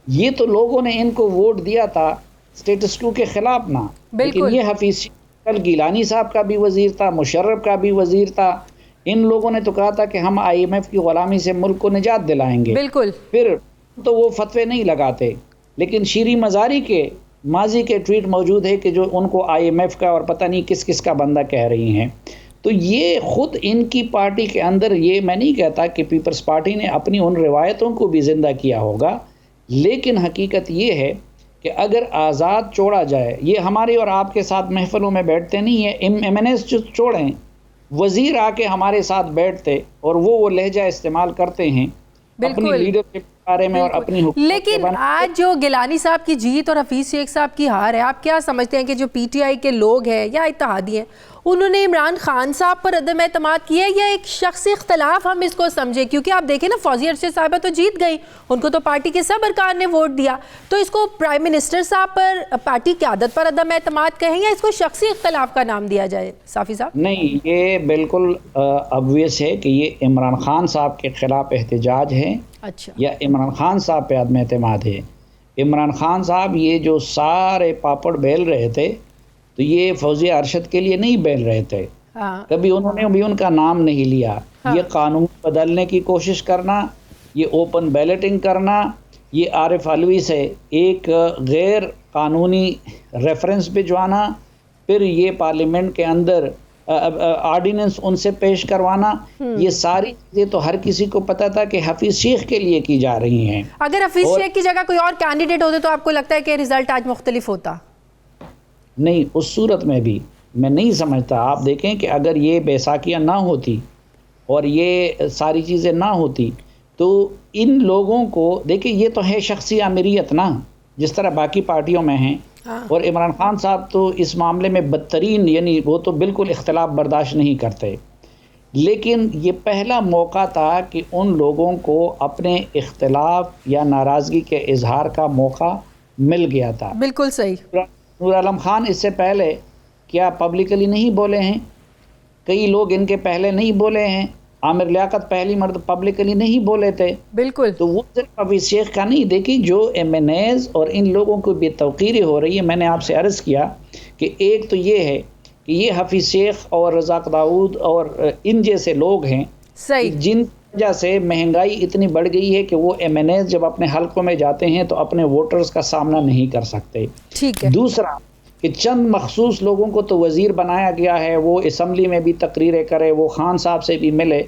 ये तो लोगों ने इनको वोट दिया था स्टेटस क्वो के ख़िलाफ़ ना। लेकिन ये हफीज़ शेख कल गिलानी साहब का भी वज़ीर था, मुशर्रफ का भी वज़ीर था। इन लोगों ने तो कहा था कि हम IMF की ग़ुलामी से मुल्क को निजात दिलाएंगे। बिल्कुल। फिर तो वो फतवे नहीं लगाते, लेकिन शीरी मज़ारी के माजी के ट्वीट मौजूद है कि जो उनको IMF का और पता नहीं किस किस का बंदा कह रही हैं। तो ये ख़ुद इनकी पार्टी के अंदर, ये मैं नहीं कहता कि पीपल्स पार्टी ने अपनी उन रिवायतों को भी ज़िंदा किया होगा, लेकिन हकीकत ये है कि अगर आज़ाद छोड़ा जाए, ये हमारे और आपके साथ महफ़िलों में बैठते नहीं है, MNAs जो छोड़ें, वज़ीर आके हमारे साथ बैठते और वो लहजा इस्तेमाल करते हैं अपनी लीडरशिप बारे में और अपनी हुकूमत। लेकिन आज जो गिलानी साहब की जीत और हफीज़ शेख साहब की हार है, आप क्या समझते हैं कि जो PTI के लोग हैं या इत्तेहादी हैं, उन्होंने इमरान खान साहब पर अदम एतमाद किया या एक शख्सी इख्तलाफ हम इसको समझे? क्योंकि आप देखें ना, फौजिया अरशद साहिबा तो जीत गई, उनको तो पार्टी के सब अरकान ने वोट दिया। तो इसको प्राइम मिनिस्टर साहब पर, पार्टी क़यादत पर अदम एतमाद कहें या इसको शख्सी इख्तलाफ का नाम दिया जाए? साफ़ी साहब। नहीं, ये बिल्कुल ऑब्वियस है कि ये इमरान खान साहब के ख़िलाफ़ एहतजाज है। अच्छा। या इमरान खान साहब पे अदम एतमाद है। इमरान खान साहब ये जो सारे पापड़ बेल रहे थे, तो ये फौजिया अरशद के लिए नहीं बेल रहे थे। हाँ। कभी उन्होंने भी उनका नाम नहीं लिया। हाँ। ये कानून बदलने की कोशिश करना ये ओपन बैलेटिंग करना, ये आरिफ अलवी से एक गैर कानूनी रेफरेंस भिजवाना, फिर ये पार्लियामेंट के अंदर ऑर्डिनेंस उनसे पेश करवाना, ये सारी चीज़ें तो हर किसी को पता था कि हफीज़ शेख के लिए की जा रही हैं। अगर हफीज़ शेख की जगह कोई और कैंडिडेट होते तो आपको लगता है कि रिजल्ट आज मुख्तलिफ होता? नहीं, उस सूरत में भी मैं नहीं समझता। आप देखें कि अगर ये बैसाखियाँ ना होती और ये सारी चीज़ें ना होती तो इन लोगों को, देखिए ये तो है शख्सी आमिरियत ना, जिस तरह बाकी पार्टियों में हैं। और इमरान खान साहब तो इस मामले में बदतरीन, यानी वो तो बिल्कुल इख्तलाफ बर्दाश्त नहीं करते, लेकिन ये पहला मौका था कि उन लोगों को अपने इख्तलाफ या नाराज़गी के इजहार का मौका मिल गया था। बिल्कुल सही। नूर आलम खान इससे पहले क्या पब्लिकली नहीं बोले हैं? कई लोग इनके पहले नहीं बोले हैं। आमिर लियाकत पहली मर्द पब्लिकली नहीं बोले थे। बिल्कुल। तो वो सिर्फ हफीज़ शेख का नहीं, देखिए जो MNAs और इन लोगों को बेतौकीरी हो रही है। मैंने आपसे अर्ज़ किया कि एक तो ये है कि ये हफीज़ शेख और रज़ाक दाऊद और इन जैसे लोग हैं सही, जिन वजह से महंगाई इतनी बढ़ गई है कि वो MNAs जब अपने हल्कों में जाते हैं तो अपने वोटर्स का सामना नहीं कर सकते। ठीक है। दूसरा कि चंद मखसूस लोगों को तो वज़ीर बनाया गया है, वो असम्बली में भी तकरीरें करे, वो खान साहब से भी मिले।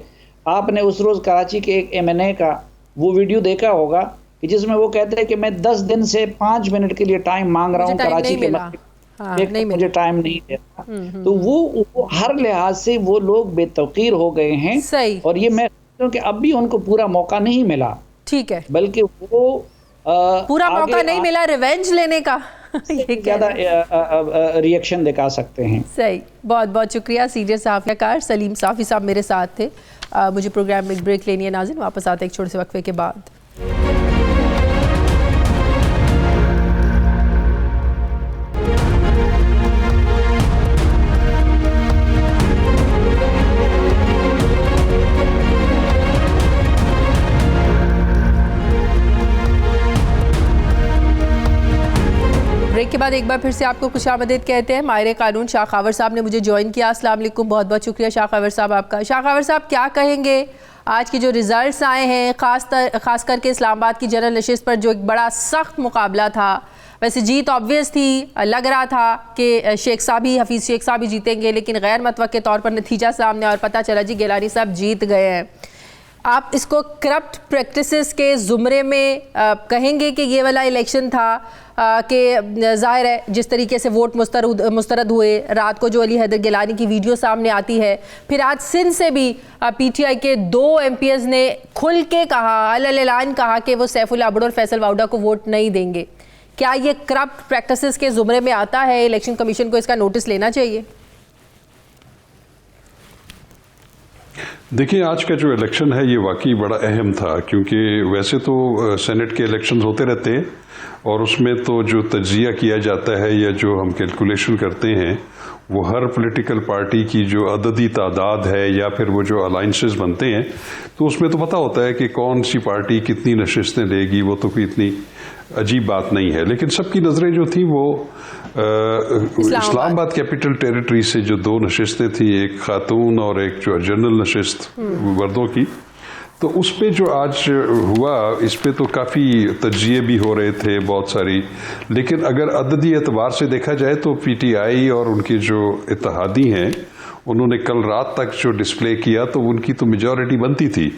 आपने उस रोज़ कराची के एक MNA का वो वीडियो देखा होगा कि जिसमें वो कहते हैं कि मैं 10 दिन से 5 मिनट के लिए टाइम मांग रहा हूँ कराची के मुझे टाइम नहीं देता। तो वो हर लिहाज से वो लोग बेतौकीर हो गए हैं। सही। और ये मैं कि अब भी उनको पूरा मौका नहीं मिला। ठीक है। बल्कि वो पूरा मौका नहीं मिला रिवेंज लेने का। ये ज़्यादा रिएक्शन दिखा सकते हैं। सही। बहुत बहुत शुक्रिया। सीनियर सहाफ़ियाकार सलीम साफ़ी साहब मेरे साथ थे। मुझे प्रोग्राम में एक ब्रेक लेनी है नाज़रीन, वापस आते एक छोटे से वक्फे के बाद। ब्रेक के बाद एक बार फिर से आपको खुशामदीद कहते हैं। माहिर कानून शाह खावर साहब ने मुझे ज्वाइन किया। अस्सलाम वालेकुम, बहुत बहुत शुक्रिया शाह खावर साहब आपका। शाह खावर साहब क्या कहेंगे आज के जो रिज़ल्ट्स आए हैं, ख़ास करके इस्लामाबाद की जनरल नशिस्त पर जो एक बड़ा सख्त मुकाबला था। वैसे जीत ऑब्वियस थी, लग रहा था कि हफीज़ शेख साहब ही जीतेंगे, लेकिन गैर मुतवक्के तौर पर नतीजा सामने और पता चला जी गिलानी साहब जीत गए हैं। आप इसको करप्ट प्रैक्टिसेस के ज़ुमरे में कहेंगे कि ये वाला इलेक्शन था कि ज़ाहिर है जिस तरीके से वोट मुस्तरद हुए, रात को जो अली हैदर गिलानी की वीडियो सामने आती है, फिर आज सिंध से भी PTI के 2 MPs ने खुल के कहा, अलग कहा कि वो सैफुल आबड़ और फैसल वाउडा को वोट नहीं देंगे। क्या ये करप्ट प्रैक्टिसेस के ज़ुमरे में आता है? इलेक्शन कमीशन को इसका नोटिस लेना चाहिए? देखिए, आज का जो इलेक्शन है ये वाकई बड़ा अहम था, क्योंकि वैसे तो सेनेट के इलेक्शंस होते रहते हैं और उसमें तो जो तज्जिया किया जाता है या जो हम कैलकुलेशन करते हैं वो हर पॉलिटिकल पार्टी की जो अददी तादाद है या फिर वो जो अलाइंसेस बनते हैं तो उसमें तो पता होता है कि कौन सी पार्टी कितनी नशिस्तें लेगी। वो तो कोई इतनी अजीब बात नहीं है। लेकिन सबकी नज़रें जो थी वो इस्लामाबाद कैपिटल टेरिटरी से जो 2 नशिस्तें थी, एक खातून और एक जो जनरल नशिस्त वर्दों की, तो उस पे जो आज हुआ इस पे तो काफ़ी तज्जिए भी हो रहे थे बहुत सारी। लेकिन अगर अददी एतबार से देखा जाए तो PTI और उनके जो इत्तेहादी हैं उन्होंने कल रात तक जो डिस्प्ले किया तो उनकी तो मेजॉरिटी बनती थी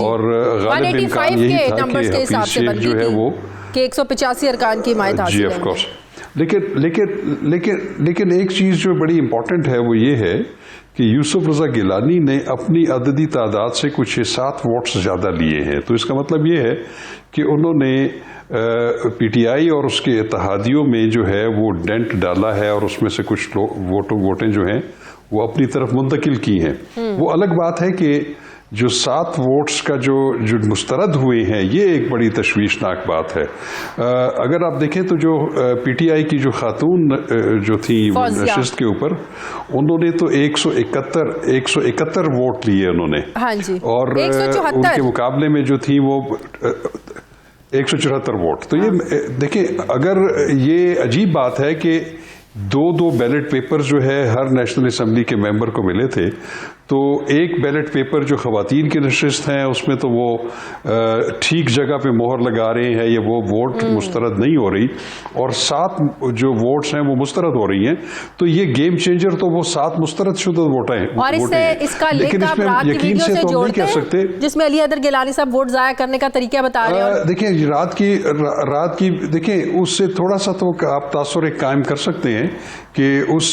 और गालिब इम्कान यही था कि हफीज़ शेख जो है वो 185 अरकान की हिमायत हासिल है। Of course. लेकिन एक चीज़ जो बड़ी इंपॉर्टेंट है वो ये है कि यूसुफ रज़ा गिलानी ने अपनी अददी तादाद से कुछ 7 वोट्स ज़्यादा लिए हैं। तो इसका मतलब ये है कि उन्होंने PTI और उसके इत्तेहादियों में जो है वो डेंट डाला है और उसमें से कुछ वोटें जो हैं वो अपनी तरफ मुंतकिल की हैं। वो अलग बात है कि जो 7 वोट्स का जो मुस्तरद हुए हैं ये एक बड़ी तशवीशनाक बात है। अगर आप देखें तो जो PTI की जो खातून जो थी नशिस्त के ऊपर, उन्होंने तो 171 वोट लिए उन्होंने। हाँ जी। और उनके मुकाबले में जो थी वो 174 वोट। तो ये देखिए, अगर ये अजीब बात है कि 2 बैलेट पेपर जो है हर नेशनल असम्बली के मेंबर को मिले थे, तो एक बैलेट पेपर जो ख़वातीन की नशिस्त हैं उसमें तो वो ठीक जगह पे मोहर लगा रहे हैं, या वो वोट मुस्तरद नहीं हो रही, और 7 जो वोट्स हैं वो मुस्तरद हो रही हैं। तो ये गेम चेंजर तो वो 7 मुस्तरद शुदा वोटें हैं। और इसका लेकिन इसमें यकीन से तो हम नहीं कह सकते, जिसमें अली हैदर गिलानी साहब वोट जाया करने का तरीका बता रहे हैं। देखिए रात की देखिए, उससे थोड़ा सा तो आप तासुर कायम कर सकते हैं कि उस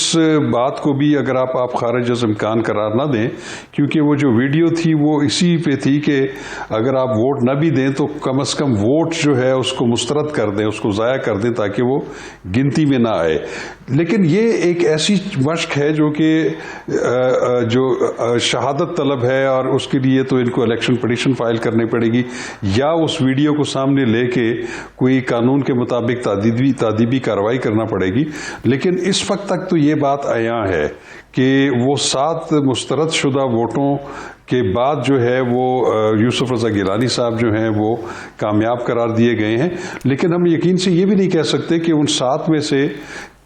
बात को भी अगर आप खारिज अज़ इम्कान करार ना दें, क्योंकि वो जो वीडियो थी वो इसी पे थी कि अगर आप वोट ना भी दें तो कम से कम वोट जो है उसको मुस्तरद कर दें, उसको ज़ाया कर दें ताकि वो गिनती में ना आए। लेकिन ये एक ऐसी मश्क है जो कि जो शहादत तलब है, और उसके लिए तो इनको इलेक्शन पिटीशन फाइल करनी पड़ेगी, या उस वीडियो को सामने लेके कोई कानून के मुताबिक तादीबी कार्रवाई करना पड़ेगी। लेकिन इस वक्त तक तो ये बात आया है कि वो 7 मुस्तरद शुदा वोटों के बाद जो है वो यूसुफ रज़ा गिलानी साहब जो हैं वो कामयाब करार दिए गए हैं। लेकिन हम यकीन से ये भी नहीं कह सकते कि उन 7 में से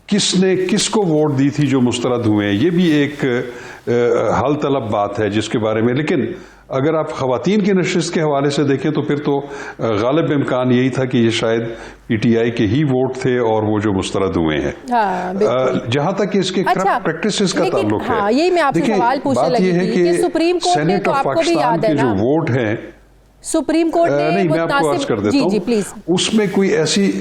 किसने किसको वोट दी थी जो मुस्तरद हुए हैं। ये भी एक हल तलब बात है जिसके बारे में, लेकिन अगर आप खवातीन की नशिस्त के हवाले से देखें तो फिर तो गालिब इम्कान यही था कि ये शायद पीटीआई के ही वोट थे और वो जो मुस्तरद हुए हैं। जहां तक इसके करप्ट प्रैक्टिसेस का ताल्लुक है, यही मैं आपसे सवाल पूछने लगी थी कि सुप्रीम कोर्ट ने, तो आपको भी याद है ना, जो वोट हैं सुप्रीम कोर्ट ने, नहीं मैं आपको अर्ज कर देता हूं, प्लीज, उसमें कोई ऐसी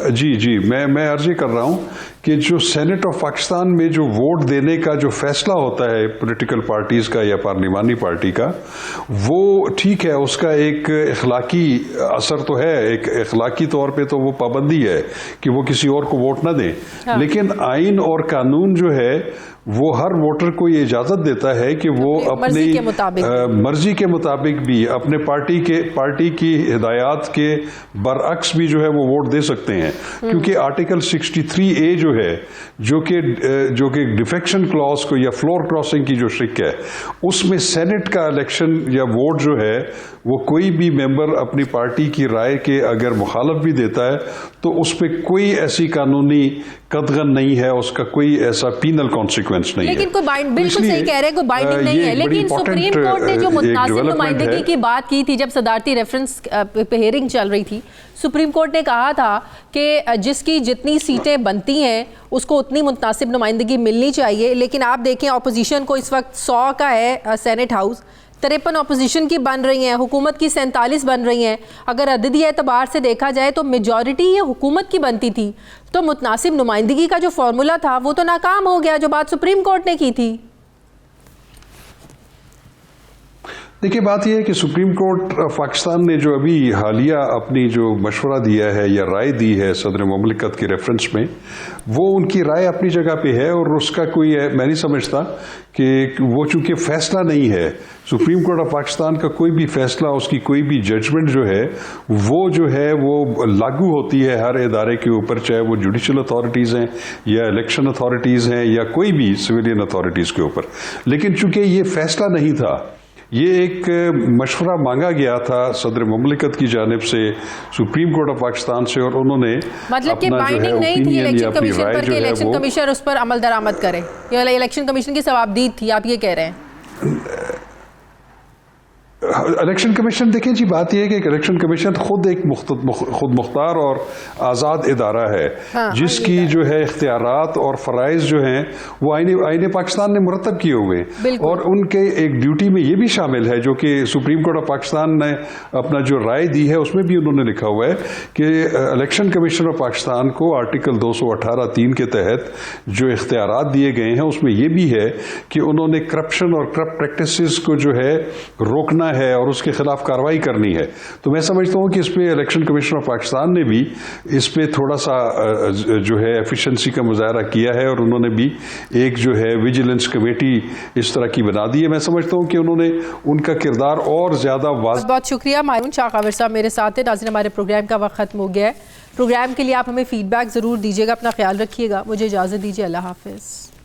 जी मैं अर्जी कर रहा हूं कि जो सेनेट ऑफ पाकिस्तान में जो वोट देने का जो फैसला होता है पॉलिटिकल पार्टीज का या पार्लिमानी पार्टी का, वो ठीक है, उसका एक इखलाकी असर तो है, एक इखलाकी तौर पे तो वो पाबंदी है कि वो किसी और को वोट ना दें। हाँ। लेकिन आइन और कानून जो है वो हर वोटर को ये इजाजत देता है कि वो अपनी मर्जी के मुताबिक भी अपने पार्टी की हिदायत के बरअक्स भी जो है वो वोट दे सकते हैं, क्योंकि आर्टिकल 63A जो है जो कि डिफेक्शन क्लॉज को या फ्लोर क्रॉसिंग की जो शिक है, उसमें सेनेट का इलेक्शन या वोट जो है वो कोई भी मेंबर अपनी पार्टी की राय के अगर मुखालफ भी देता है तो उस पर कोई ऐसी कानूनी कदगन नहीं है, उसका कोई ऐसा पीनल कॉन्सिक्वेंस नहीं है। लेकिन कोई बिल्कुल सही कह रहे हैं, कोई बाइंडिंग नहीं है। लेकिन सुप्रीम कोर्ट ने जो मुतनासिब नुमाइंदगी की बात की थी जब सदारती रेफरेंस पे हेयरिंग चल रही थी, सुप्रीम कोर्ट ने कहा था कि जिसकी जितनी सीटें बनती हैं उसको उतनी मुतनासिब नुमाइंदगी मिलनी चाहिए। लेकिन आप देखें ऑपोजिशन को इस वक्त 100 का है सेनेट हाउस, 53 ऑपोजिशन की बन रही हैं, हुकूमत की 47 बन रही हैं। अगर अददी एतबार से देखा जाए तो मेजॉरिटी ये हुकूमत की बनती थी, तो मुतनासिब नुमाइंदगी का जो फॉर्मूला था वो तो नाकाम हो गया, जो बात सुप्रीम कोर्ट ने की थी। देखिए बात यह है कि सुप्रीम कोर्ट पाकिस्तान ने जो अभी हालिया अपनी जो मशवरा दिया है या राय दी है सदर मुमलिकत के रेफरेंस में, वो उनकी राय अपनी जगह पे है और उसका कोई मैं नहीं समझता कि वो चूंकि फैसला नहीं है, सुप्रीम कोर्ट ऑफ पाकिस्तान का कोई भी फैसला, उसकी कोई भी जजमेंट जो है वो लागू होती है हर इदारे के ऊपर, चाहे वो जुडिशल अथॉरिटीज़ हैं या इलेक्शन अथॉरिटीज़ हैं या कोई भी सिविलियन अथॉरिटीज़ के ऊपर। लेकिन चूंकि ये फैसला नहीं था, ये एक मशवरा मांगा गया था सदर मुमलिकत की जानिब से सुप्रीम कोर्ट ऑफ पाकिस्तान से, और उन्होंने मतलब कि बाइंडिंग नहीं थी इलेक्शन कमीशन पर कि इलेक्शन कमीशन उस पर अमल दरामद करे, या इलेक्शन कमीशन की सवाबदीद थी, आप ये कह रहे हैं? इलेक्शन कमीशन, देखिए जी बात यह है कि इलेक्शन कमीशन खुद एक खुद मुख्तार और आज़ाद इदारा है, हाँ, जिसकी जो है इख्तियारात और फ़राइज़ जो हैं वो आईने पाकिस्तान ने मुरतब किए हुए हैं, और उनके एक ड्यूटी में ये भी शामिल है जो कि सुप्रीम कोर्ट ऑफ पाकिस्तान ने अपना जो राय दी है उसमें भी उन्होंने लिखा हुआ है कि इलेक्शन कमीशन ऑफ पाकिस्तान को आर्टिकल 218(3) के तहत जो इख्तियारात दिए गए हैं उसमें ये भी है कि उन्होंने करप्शन और करप्ट प्रैक्टिसेस को जो है रोकना है और उसके खिलाफ कार्रवाई करनी है। तो मैं समझता हूं कि इस पे इलेक्शन कमीशन ऑफ पाकिस्तान ने भी इस पे थोड़ा सा जो है एफिशिएंसी का मुजाहरा किया है, और उन्होंने भी एक जो है विजिलेंस कमेटी इस तरह की बना दी है। मैं समझता हूं कि उन्होंने उनका किरदार और ज्यादा बहुत शुक्रिया मायून शाह काविर साहब मेरे साथ है। नाज़रीन, हमारे प्रोग्राम का वक्त खत्म हो गया है। प्रोग्राम के लिए आप हमें फीडबैक ज़रूर दीजिएगा, अपना ख्याल रखिएगा। मुझे इजाज़त दीजिए, अल्लाह हाफिज़।